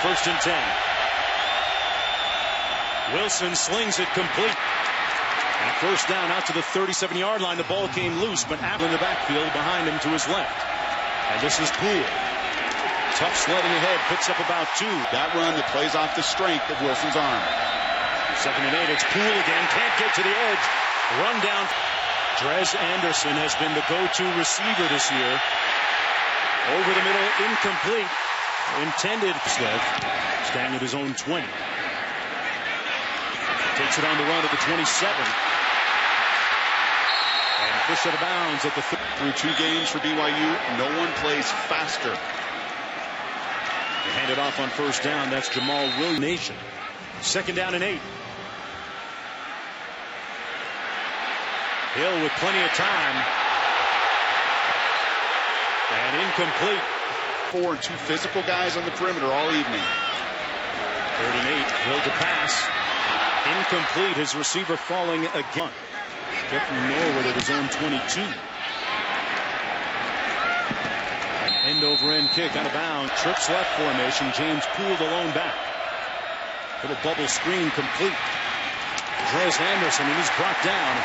first and 10. Wilson slings it complete. And first down out to the 37-yard line. The ball came loose, but Apple in the backfield behind him to his left. And this is Poole. Tough sledding ahead, picks up about 2. That run that plays off the strength of Wilson's arm. Second and 8, it's Poole again, can't get to the edge. Run down. Drez Anderson has been the go-to receiver this year. Over the middle, incomplete. Intended sled, staying at his own 20. Takes it on the run at the 27. And pushed out of bounds at the through 2 games for BYU, no one plays faster. They hand it off on first down. That's Jamal Williams. Nation. Second down and 8. Hill with plenty of time. And incomplete. 4 and 2 physical guys on the perimeter all evening. 3rd and 8. Hill to pass. Incomplete. His receiver falling again. Jeffrey Norwood at his own 22. An end-over-end kick out of bounds. Trips left formation. James Poole the lone back. Little bubble screen complete. Drez Anderson, and he's brought down.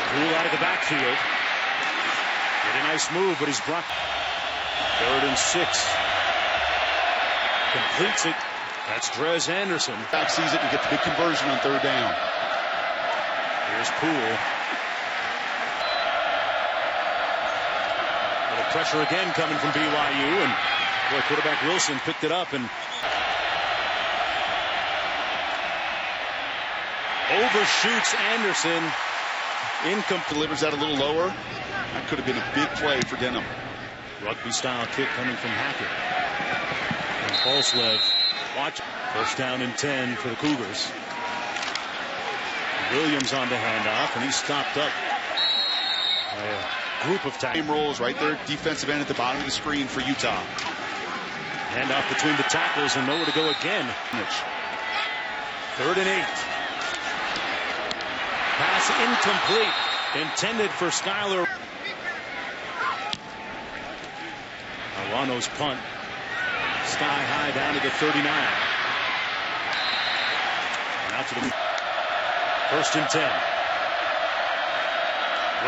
Poole out of the backfield. Did a nice move, but he's brought. 3rd and 6. Completes it. That's Drez Anderson. Back sees it and gets the big conversion on 3rd down. Here's Poole. Little pressure again coming from BYU, and boy, quarterback Wilson picked it up and overshoots Anderson. Incomplete. Delivers that a little lower. That could have been a big play for Denham. Rugby style kick coming from Hackett. And Polslev. Watch. First down and 10 for the Cougars. Williams on the handoff, and he's stopped up by a group of tackles. Same rolls right there, defensive end at the bottom of the screen for Utah. Handoff between the tackles and nowhere to go again. 3rd and 8. Pass incomplete. Intended for Skyler. Arano's punt. Sky high down to the 39. And out to the 1st and 10.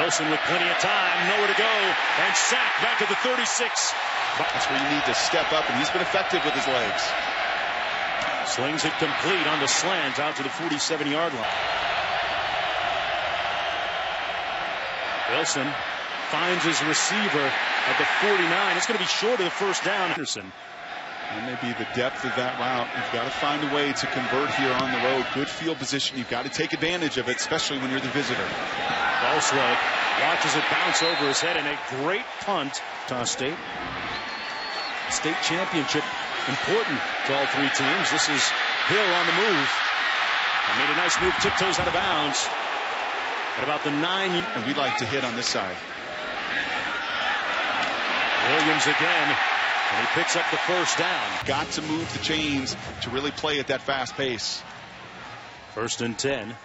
Wilson with plenty of time, nowhere to go, and sacked back to the 36. That's where you need to step up, and he's been effective with his legs. Slings it complete on the slant out to the 47-yard line. Wilson finds his receiver at the 49. It's going to be short of the first down. Anderson. And maybe the depth of that route. You've got to find a way to convert here on the road. Good field position. You've got to take advantage of it, especially when you're the visitor. Polslev watches it bounce over his head, and a great punt. Utah State. State championship important to all 3 teams. This is Hill on the move. And made a nice move, tiptoes out of bounds. At about the 9. And we like to hit on this side. Williams again. And he picks up the first down. Got to move the chains to really play at that fast pace. 1st and 10.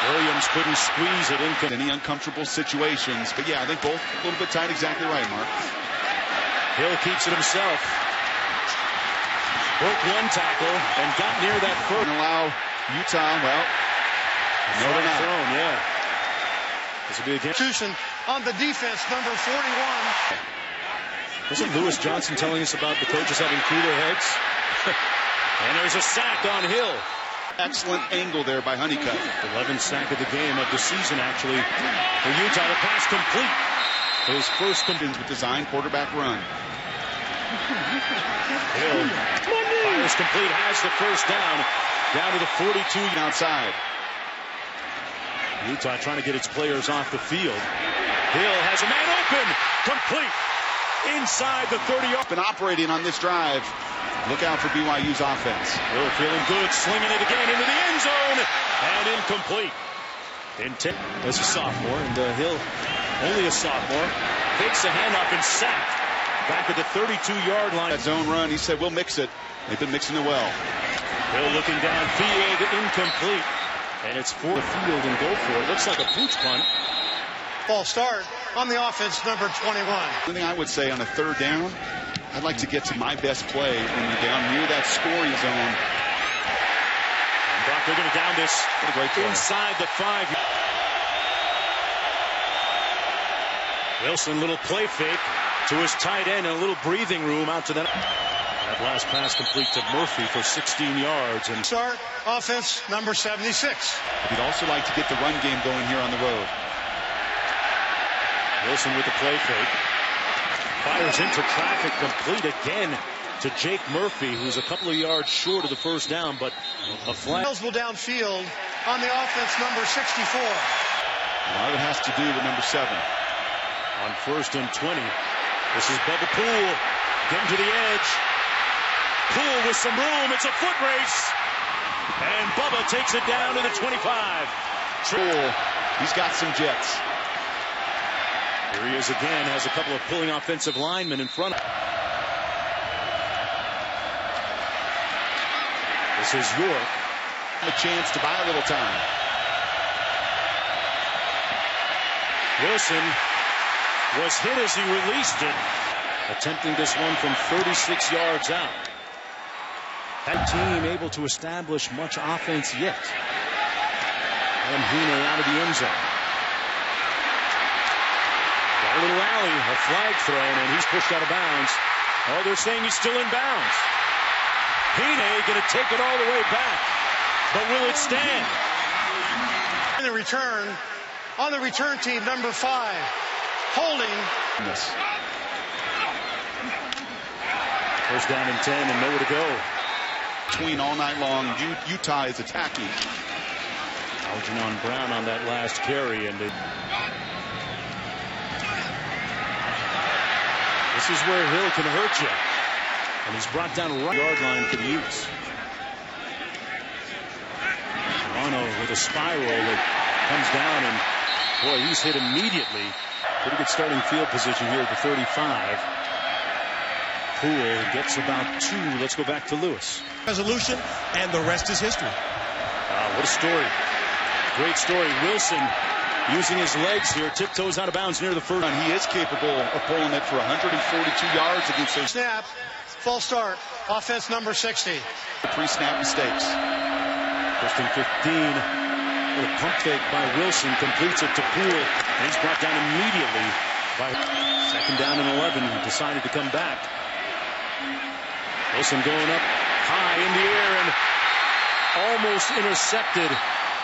Williams couldn't squeeze it in. Any uncomfortable situations. But yeah, I think both a little bit tight. Exactly right, Mark. Hill keeps it himself. Broke 1 tackle and got near that first. And allow Utah, well, no, they're not. Thrown, yeah. This will be again. On the defense, number 41. Wasn't Lewis Johnson telling us about the coaches having cooler heads? And there's a sack on Hill. Excellent angle there by Honeycutt. 11th sack of the game, of the season, actually. For Utah, the pass complete. His first with design quarterback run. Hill fires complete, has the first down to the 42 outside. Utah trying to get its players off the field. Hill has a man open, complete inside the 30-yard. Been operating on this drive. Look out for BYU's offense. Hill feeling good, slinging it again into the end zone, and incomplete. As a sophomore, and Hill, only a sophomore, takes a handoff and sacked back at the 32-yard line. That zone run, he said, we'll mix it. They've been mixing it well. Hill looking downfield, incomplete. And it's for the field and go for it. Looks like a pooch punt. False start. on the offense, number 21. One thing I would say on a third down, I'd like to get to my best play when you're down near that scoring zone. And Brock, they're going to down this inside the 5. Wilson, little play fake to his tight end and a little breathing room out to that. That last pass complete to Murphy for 16 yards. And Start offense, number 76. We'd also like to get the run game going here on the road. Wilson with the play fake. Fires into traffic, complete again to Jake Murphy, who's a couple of yards short of the first down, but a flag. Eligible downfield on the offense, number 64. A lot of it has to do with number 7. On 1st and 20. This is Bubba Poole getting to the edge. Poole with some room. It's a foot race. And Bubba takes it down to the 25. Poole, he's got some jets. Here he is again, has a couple of pulling offensive linemen in front of him. This is York. A chance to buy a little time. Wilson was hit as he released it, attempting this one from 36 yards out. That team able to establish much offense yet. And Hune out of the end zone. Got a little alley, a flag thrown, and he's pushed out of bounds. Oh, they're saying he's still in bounds. Hune going to take it all the way back, but will it stand? In the return, on the return team, number 5. Holding. First down and 10 and nowhere to go. Between all night long, Utah is attacking. Algernon Brown on that last carry, and this is where Hill can hurt you. And he's brought down a yard line for the Utes. Toronto with a spiral that comes down, and boy, he's hit immediately. Pretty good starting field position here at the 35. Poole gets about 2. Let's go back to Lewis. Resolution, and the rest is history. What a story. Great story. Wilson using his legs here, tiptoes out of bounds near the first. And he is capable of pulling it for 142 yards against a snap. Full start. Offense number 60. Pre-snap mistakes. 1st and 15. A pump fake by Wilson completes it to Poole, and he's brought down immediately by 2nd down and 11. He decided to come back. Wilson going up high in the air and almost intercepted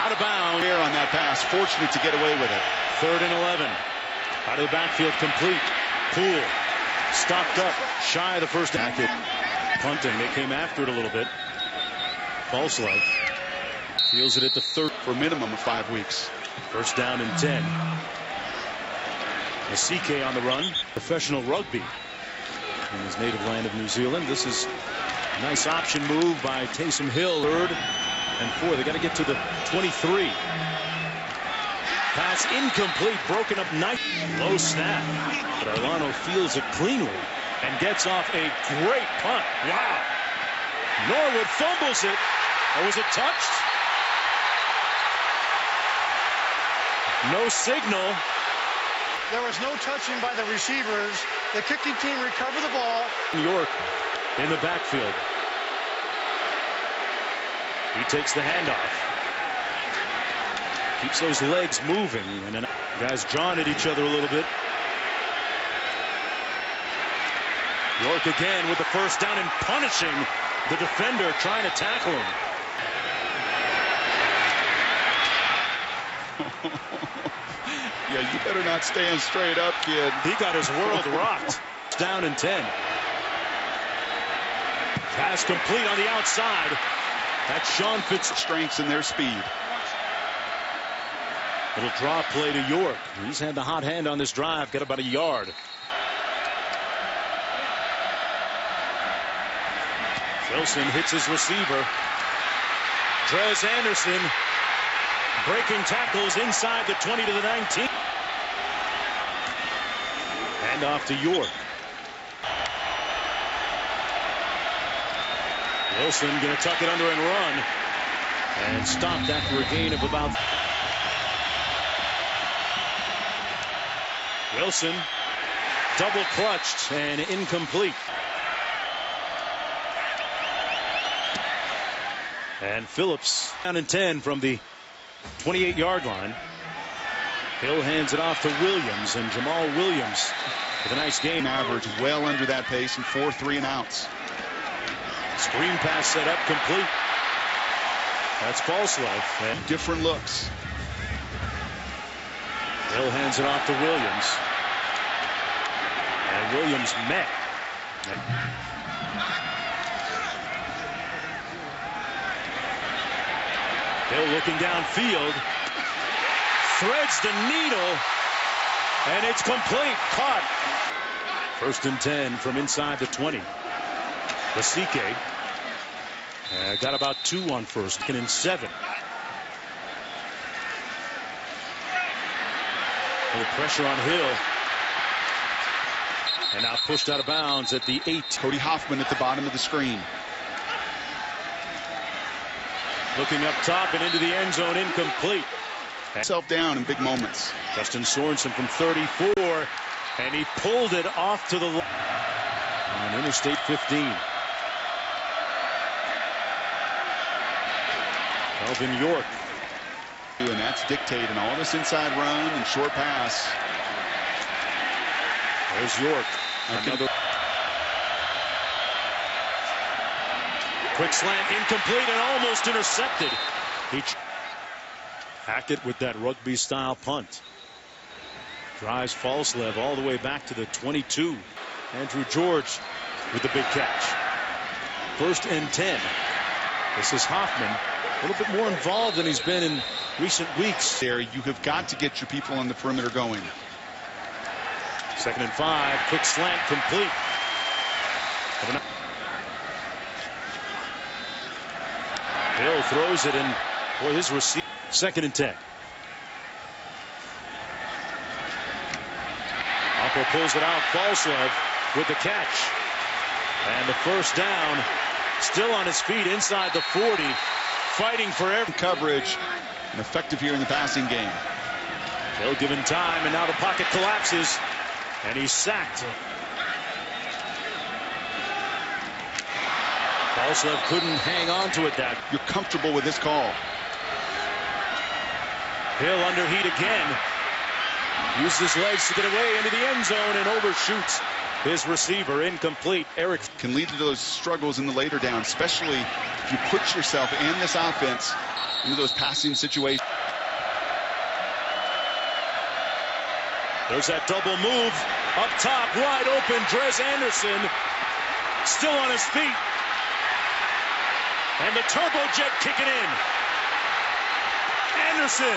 out of bounds. Air on that pass, fortunate to get away with it. 3rd and 11. Out of the backfield, complete. Poole stopped up, shy of the first active. Punting, they came after it a little bit. Falslev feels it at the 3rd. For a minimum of 5 weeks. 1st down and 10. A CK on the run. Professional rugby in his native land of New Zealand. This is a nice option move by Taysom Hill. 3rd and 4. They got to get to the 23. Pass incomplete, broken up nice. Low snap. But Arlano fields it cleanly and gets off a great punt. Wow. Norwood fumbles it. Or was it touched? No signal. There was no touching by the receivers. The kicking team recovered the ball. York in the backfield. He takes the handoff. Keeps those legs moving. And then guys jawing at each other a little bit. York again with the 1st down and punishing the defender trying to tackle him. Yeah, you better not stand straight up, kid. He got his world rocked. Down and 10. Pass complete on the outside. That's Sean Fitz. Strengths and their speed. Little draw play to York. He's had the hot hand on this drive. Got about a yard. Wilson hits his receiver. Trez Anderson breaking tackles inside the 20 to the 19. Hand off to York. Wilson going to tuck it under and run. And stopped after a gain of about. Wilson double clutched and incomplete. And Phillips down and 10 from the 28-yard line. Hill hands it off to Williams, and Jamal Williams with a nice game. Average well under that pace and 4 3-and-outs. Screen pass set up, complete. That's Falslev. And different looks. Hill hands it off to Williams. And Williams met. Hill looking downfield. Threads the needle. And it's complete. Caught. 1st and 10 from inside the 20. Lasike got about 2 on first. 2nd and 7. A little pressure on Hill. And now pushed out of bounds at the 8. Cody Hoffman at the bottom of the screen. Looking up top and into the end zone, incomplete. Self down in big moments. Justin Sorensen from 34, and he pulled it off to the line on Interstate 15. Melvin York. And that's dictating all this inside run and short pass. There's York. Another quick slant, incomplete and almost intercepted. Hackett with that rugby style punt. Drives Falslev all the way back to the 22. Andrew George with the big catch. 1st and 10. This is Hoffman. A little bit more involved than he's been in recent weeks. There, you have got to get your people on the perimeter going. 2nd and 5. Quick slant, complete. Hill throws it, and boy, his receiver. 2nd and 10. Oppo pulls it out. Falslev with the catch. And the 1st down. Still on his feet inside the 40. Fighting for every coverage. And effective here in the passing game. Hill given time, and now the pocket collapses. And he's sacked. Falslev couldn't hang on to it. You're comfortable with this call. Hill under heat again. Uses his legs to get away into the end zone and overshoots his receiver. Incomplete. Eric can lead to those struggles in the later down, especially if you put yourself and this offense into those passing situations. There's that double move up top, wide open. Drez Anderson still on his feet, and the turbojet kicking in. Anderson.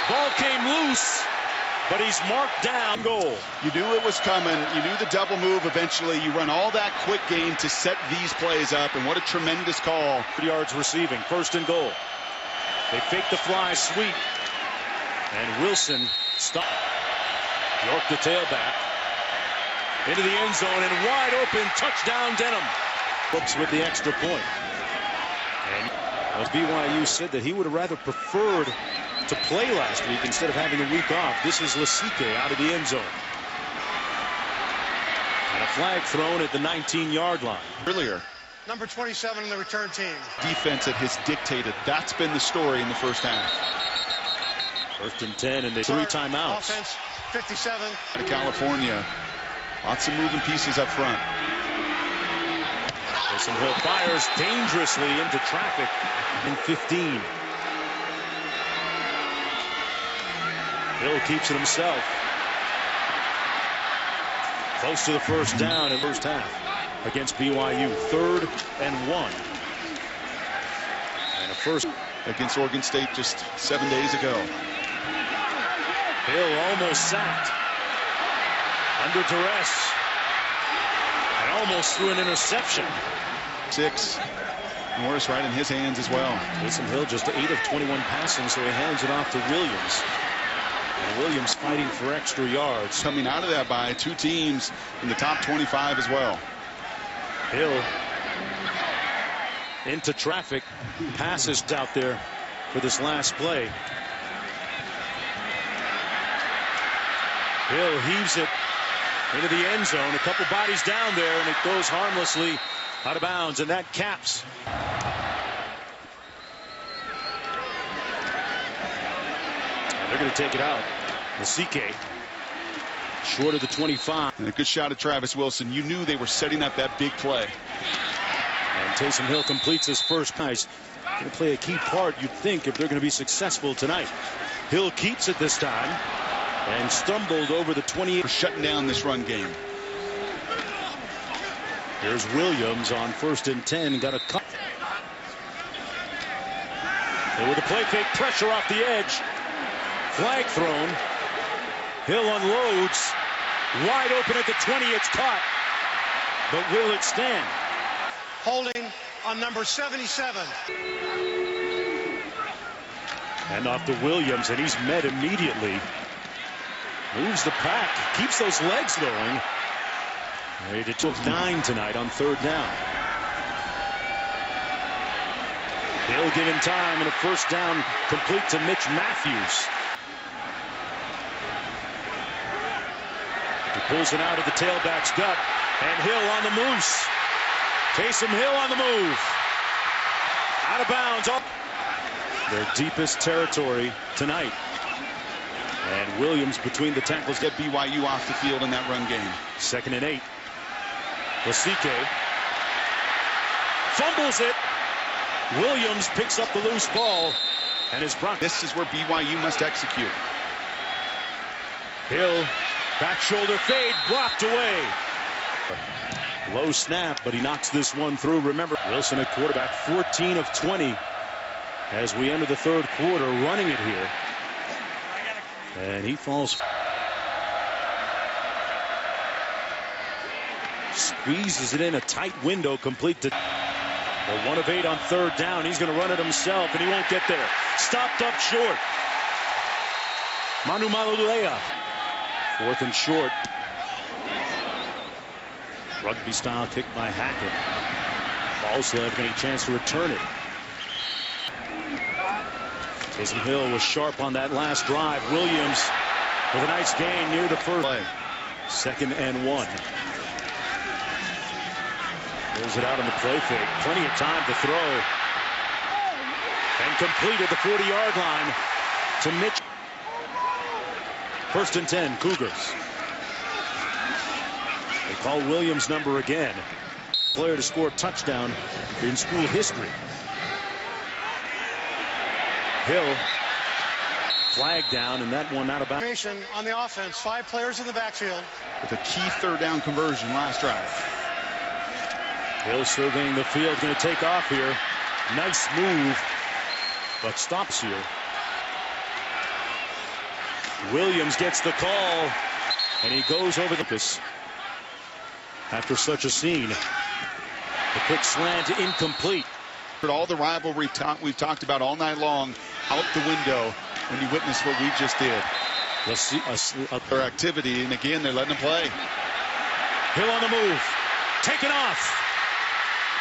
Ball came loose, but he's marked down. Goal. You knew it was coming. You knew the double move eventually. You run all that quick game to set these plays up, and what a tremendous call. 3 yards receiving. 1st and goal. They fake the fly sweep, and Wilson stopped. York the tailback. Into the end zone and wide open. Touchdown Denham. Brooks with the extra point. And as BYU said that he would have rather preferred to play last week instead of having a week off. This is Lasike out of the end zone. And a flag thrown at the 19-yard line. Earlier. Number 27 in the return team. Defense that has dictated. That's been the story in the first half. 1st and 10, and they 3 timeouts. Offense, 57. Out of California. Lots of moving pieces up front. Wilson Hill fires dangerously into traffic in 15. Hill keeps it himself. Close to the 1st down in first half against BYU. 3rd and 1. And a first against Oregon State just 7 days ago. Hill almost sacked. Under duress. And almost threw an interception. 6. Norris right in his hands as well. Wilson Hill just 8 of 21 passing, so he hands it off to Williams. And Williams fighting for extra yards. Coming out of that by 2 teams in the top 25 as well. Hill into traffic. Passes out there for this last play. Hill heaves it into the end zone. A couple bodies down there, and it goes harmlessly out of bounds, and that caps. And they're going to take it out. Masike short of the 25. And a good shot at Travis Wilson. You knew they were setting up that big play. And Taysom Hill completes his first pass. Going to play a key part, you'd think, if they're going to be successful tonight. Hill keeps it this time and stumbled over the 28. For shutting down this run game. Here's Williams on 1st and 10. Got a cut. And with a play fake, pressure off the edge. Flag thrown. Hill unloads. Wide open at the 20. It's caught. But will it stand? Holding on number 77. And off to Williams, and he's met immediately. Moves the pack, keeps those legs going. Ready to took 9 tonight on 3rd down. Hill given time, and a 1st down complete to Mitch Matthews. He pulls it out of the tailback's gut, and Hill on the moose. Taysom Hill on the move. Out of bounds. Their deepest territory tonight. And Williams between the tackles. Get BYU off the field in that run game. 2nd and 8. Masike fumbles it. Williams picks up the loose ball and is brought. This is where BYU must execute. Hill, back shoulder fade, blocked away. Low snap, but he knocks this one through. Remember, Wilson at quarterback, 14 of 20 as we enter the 3rd quarter, running it here. And he falls. Squeezes it in a tight window, complete to 1 of 8 on 3rd down. He's going to run it himself, and he won't get there. Stopped up short. Manu Malulea. 4th and short. Rugby style kick by Hackett. Balslev getting a chance to return it. Taysom Hill was sharp on that last drive. Williams with a nice gain near the 1st play. 2nd and 1. Pulls it out on the play fake. Plenty of time to throw. And completed the 40-yard line to Mitch. 1st and 10, Cougars. They call Williams' number again. Player to score a touchdown in school history. Hill flag down, and that one out of bounds. On the offense, 5 players in the backfield. With a key 3rd down conversion last drive. Hill surveying the field, going to take off here. Nice move, but stops here. Williams gets the call, and he goes over the piss. After such a scene, the quick slant incomplete. All the rivalry we've talked about all night long out the window when you witness what we just did. Let's see Their activity, and again they're letting them play. Hill on the move, taken off.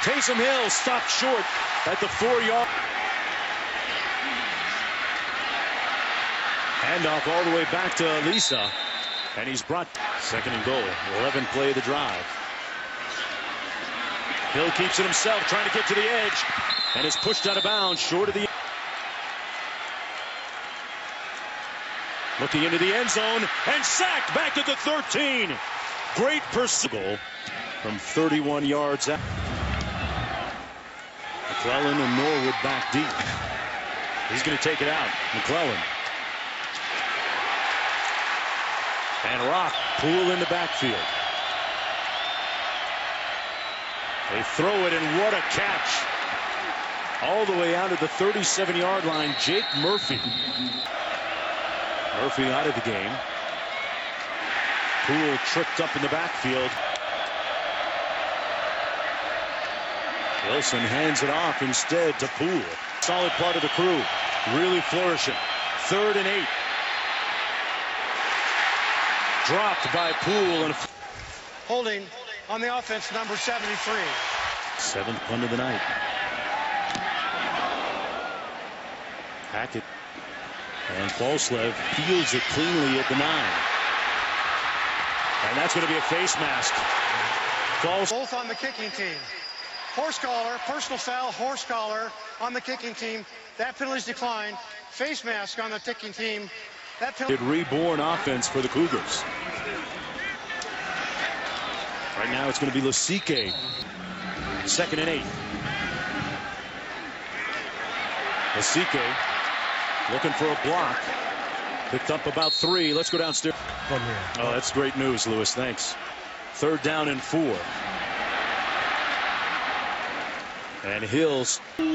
Taysom Hill stopped short at the 4-yard. Handoff all the way back to Lisa, and he's brought 2nd and goal. 11th play of the drive. Hill keeps it himself, trying to get to the edge, and is pushed out of bounds short of the. Looking into the end zone and sacked back to the 13. Great pursuit from 31 yards out. McClellan and Norwood back deep. He's going to take it out. McClellan. And Rock, Poole in the backfield. They throw it, and what a catch. All the way out of the 37-yard line, Jake Murphy. Murphy out of the game. Poole tripped up in the backfield. Wilson hands it off instead to Poole. Solid part of the crew. Really flourishing. 3rd and 8. Dropped by Poole. And Holding on the offense, number 73. 7th punt of the night. Hackett and Balslev fields it cleanly at the 9. And that's going to be a face mask. False. Both on the kicking team. Horse collar, personal foul, horse collar on the kicking team. That penalty's declined. Face mask on the kicking team. That penalty. Reborn offense for the Cougars. Right now it's going to be Lasike. 2nd and 8. Lasike looking for a block. Picked up about 3. Let's go downstairs. Oh, that's great news, Lewis. Thanks. 3rd down and 4. And Hills. Milano.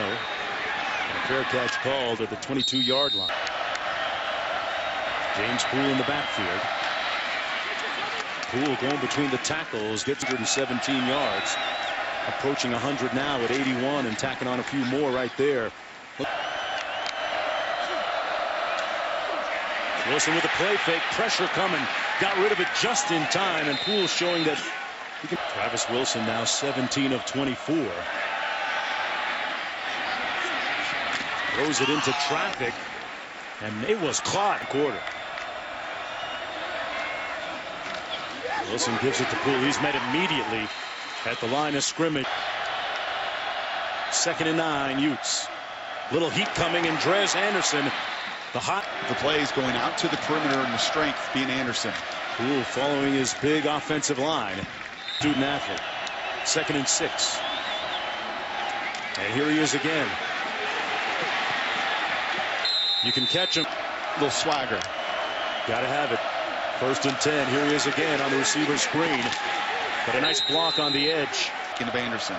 And a fair catch called at the 22-yard line. James Poole in the backfield. Poole going between the tackles, gets 117 yards. Approaching 100 now at 81 and tacking on a few more right there. Wilson with a play fake, pressure coming, got rid of it just in time, and Poole showing that he can. Travis Wilson now 17 of 24. Throws it into traffic, and it was caught. Quarter. Wilson gives it to Poole. He's met immediately at the line of scrimmage. 2nd and 9, Utes. Little heat coming, and Drez Anderson. The plays going out to the perimeter, and the strength being Anderson. Poole following his big offensive line. Student athlete. 2nd and 6. And here he is again. You can catch him. Little swagger. Gotta have it. 1st and 10. Here he is again on the receiver screen. But a nice block on the edge. Of Anderson.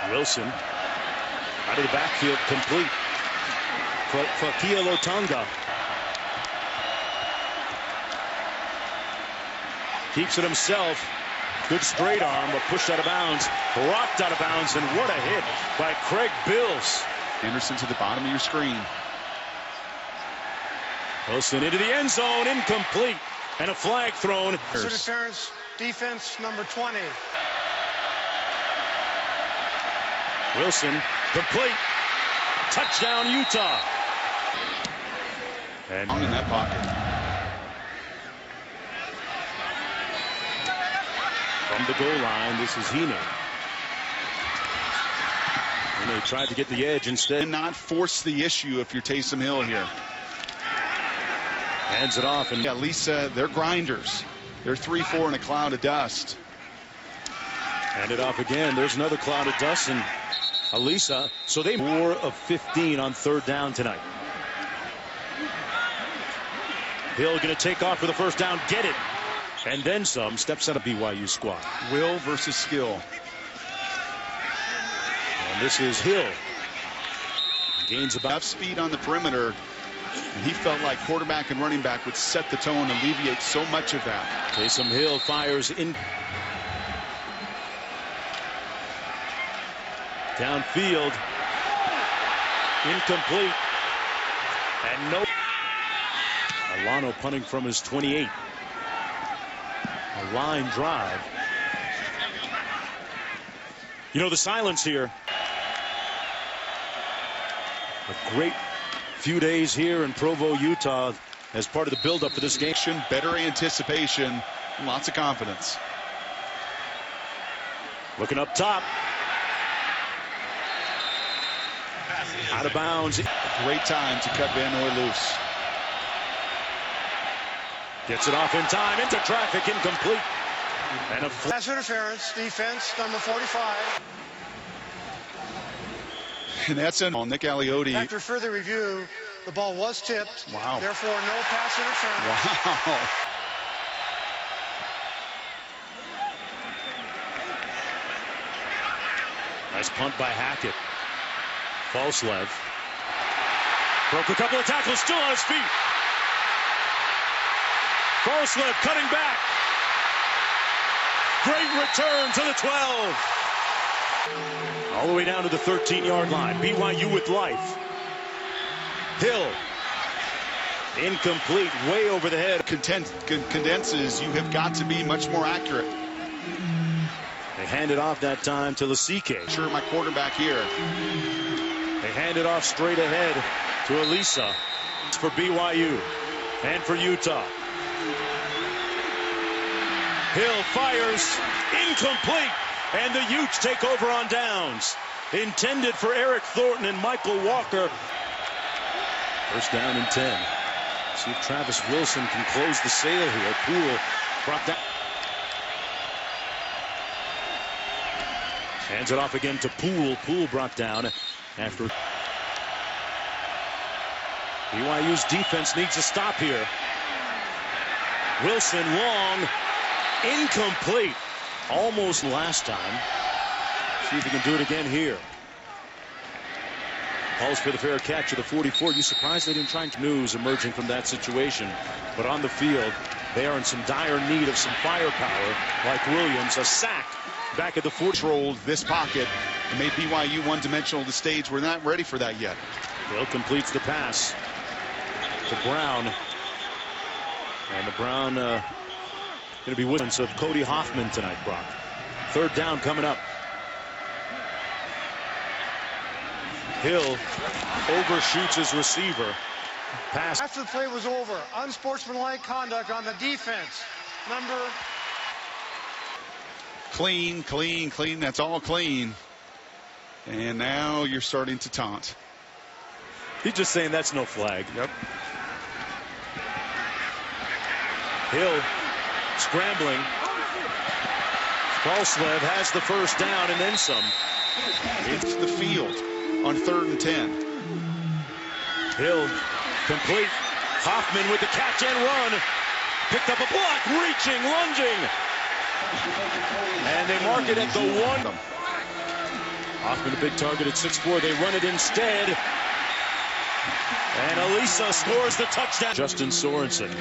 Wilson out of the backfield, complete. Fakia Lotonga keeps it himself. Good straight arm, but pushed out of bounds. Rocked out of bounds, and what a hit by Craig Bills. Anderson to the bottom of your screen. Wilson into the end zone, incomplete, and a flag thrown. Interference, defense number 20. Wilson complete. Touchdown, Utah. And in that pocket. From the goal line, this is Hine. And they tried to get the edge instead. And not force the issue if you're Taysom Hill here. Hands it off. And at least they're grinders. They're 3-4 in a cloud of dust. Hand it off again. There's another cloud of dust. And Alisa. So they 4 of 15 on 3rd down tonight. Hill going to take off for the 1st down, get it, and then some. Steps out of BYU squad. Will versus skill. And this is Hill. Gains about speed on the perimeter, and he felt like quarterback and running back would set the tone, alleviate so much of that. Taysom Hill fires in. Downfield. Incomplete. And no. Milano punting from his 28. A line drive. You know, the silence here. A great few days here in Provo, Utah, as part of the buildup for this game. Better anticipation, lots of confidence. Looking up top. Out of bounds. A great time to cut Van Noy loose. Gets it off in time, into traffic, incomplete. And a pass interference, defense, number 45. And that's on Nick Aliotti. After further review, the ball was tipped. Wow. Therefore, no pass interference. Wow. Nice punt by Hackett. Falslev. Broke a couple of tackles, still on his feet. Falslev cutting back. Great return to the 12. All the way down to the 13-yard line. BYU with life. Hill. Incomplete, way over the head. Condenses, you have got to be much more accurate. They hand it off that time to Lasike. Sure, my quarterback here. They hand it off straight ahead to Elisa for BYU and for Utah. Hill fires, incomplete, and the Utes take over on downs. Intended for Eric Thornton and Michael Walker. First down and 10. See if Travis Wilson can close the sale here. Poole brought down. Hands it off again to Poole. Poole brought down after. BYU's defense needs a stop here. Wilson long, incomplete. Almost last time. See if he can do it again here. Calls for the fair catch of the 44. You surprised they didn't try news emerging from that situation. But on the field, they are in some dire need of some firepower. Like Williams, a sack back at the 40. Controlled this pocket and made BYU one-dimensional to stage. We're not ready for that yet. Hill completes the pass to Brown. And the Brown going to be with of Cody Hoffman tonight, Brock. Third down coming up. Hill overshoots his receiver. Pass. After the play was over, unsportsmanlike conduct on the defense. Number. Clean, clean, clean. That's all clean. And now you're starting to taunt. He's just saying that's no flag. Yep. Hill scrambling. Falslev has the first down and then some. It's the field on 3rd and 10. Hill complete. Hoffman with the catch and run. Picked up a block, reaching, lunging. And they mark it at the 1. Hoffman a big target at 6'4". They run it instead. And Elisa scores the touchdown. Justin Sorensen.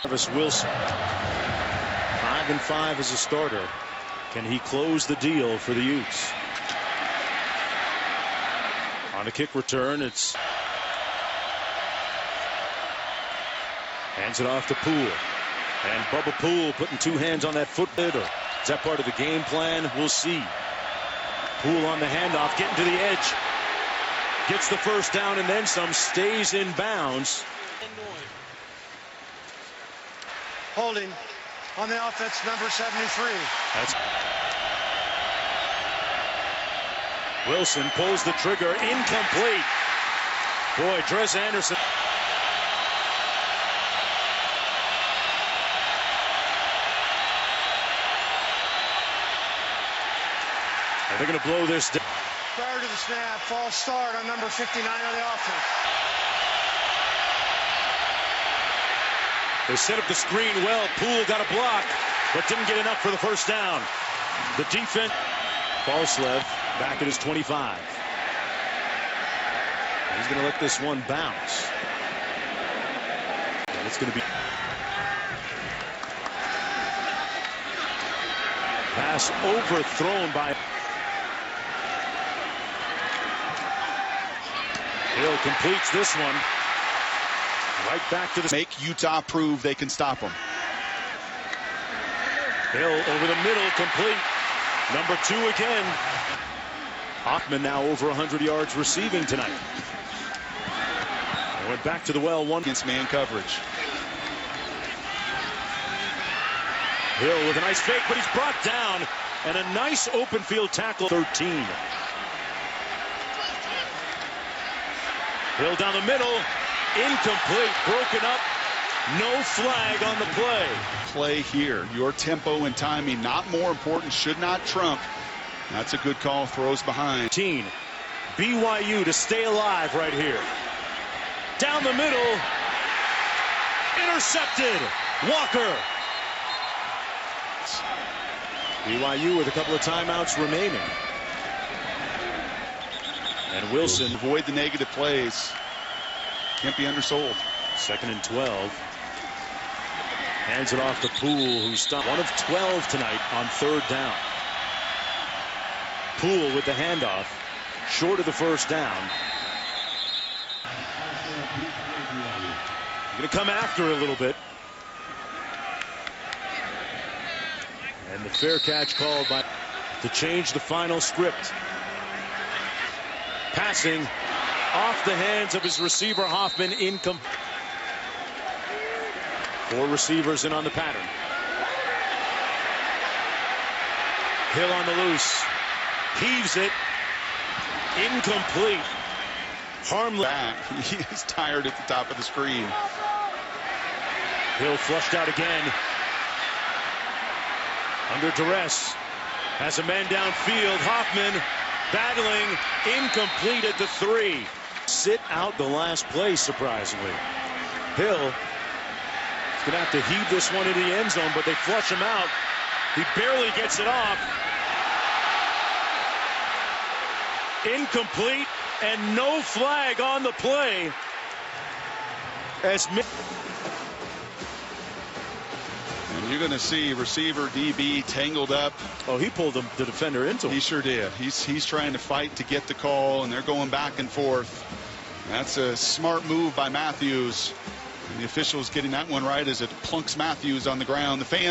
Travis Wilson. 5-5 as a starter. Can he close the deal for the Utes? On a kick return, it's hands it off to Poole. And Bubba Poole putting two hands on that footbed. Or is that part of the game plan? We'll see. Poole on the handoff, getting to the edge. Gets the first down and then some. Stays in bounds. Holding on the offense, number 73. That's Wilson pulls the trigger, incomplete. Boy, Dres Anderson. And they're going to blow this down. Prior to the snap, false start on number 59 on the offense. They set up the screen well. Poole got a block, but didn't get enough for the first down. The defense. Falslev back at his 25. He's going to let this one bounce. And it's going to be pass overthrown by Hill. Completes this one. Right back to the. Make Utah prove they can stop them. Hill over the middle, complete. Number 2 again. Hoffman now over 100 yards receiving tonight. Went back to the well one against man coverage. Hill with a nice fake, but he's brought down. And a nice open field tackle. 13. Hill down the middle. Incomplete. Broken up. No flag on the play. Play here. Your tempo and timing, not more important, should not trump. That's a good call. Throws behind. BYU to stay alive right here. Down the middle. Intercepted. Walker. BYU with a couple of timeouts remaining. And Wilson. Avoid the negative plays. Can't be undersold. 2nd and 12. Hands it off to Poole, who stopped 1 of 12 tonight on 3rd down. Poole with the handoff, short of the first down. Going to come after a little bit. And the fair catch called by to change the final script. Passing off the hands of his receiver, Hoffman, incomplete. 4 receivers in on the pattern. Hill on the loose. Heaves it. Incomplete. Harmless. He is tired at the top of the screen. Hill flushed out again. Under duress. Has a man downfield. Hoffman battling. Incomplete at the 3. Sit out the last play, surprisingly. Hill is going to have to heave this one into the end zone, but they flush him out. He barely gets it off. Incomplete, and no flag on the play. As And you're going to see receiver DB tangled up. oh, he pulled the defender into him. He sure did. He's trying to fight to get the call, and they're going back and forth. That's a smart move by Matthews. And the officials getting that one right as it plunks Matthews on the ground. The fans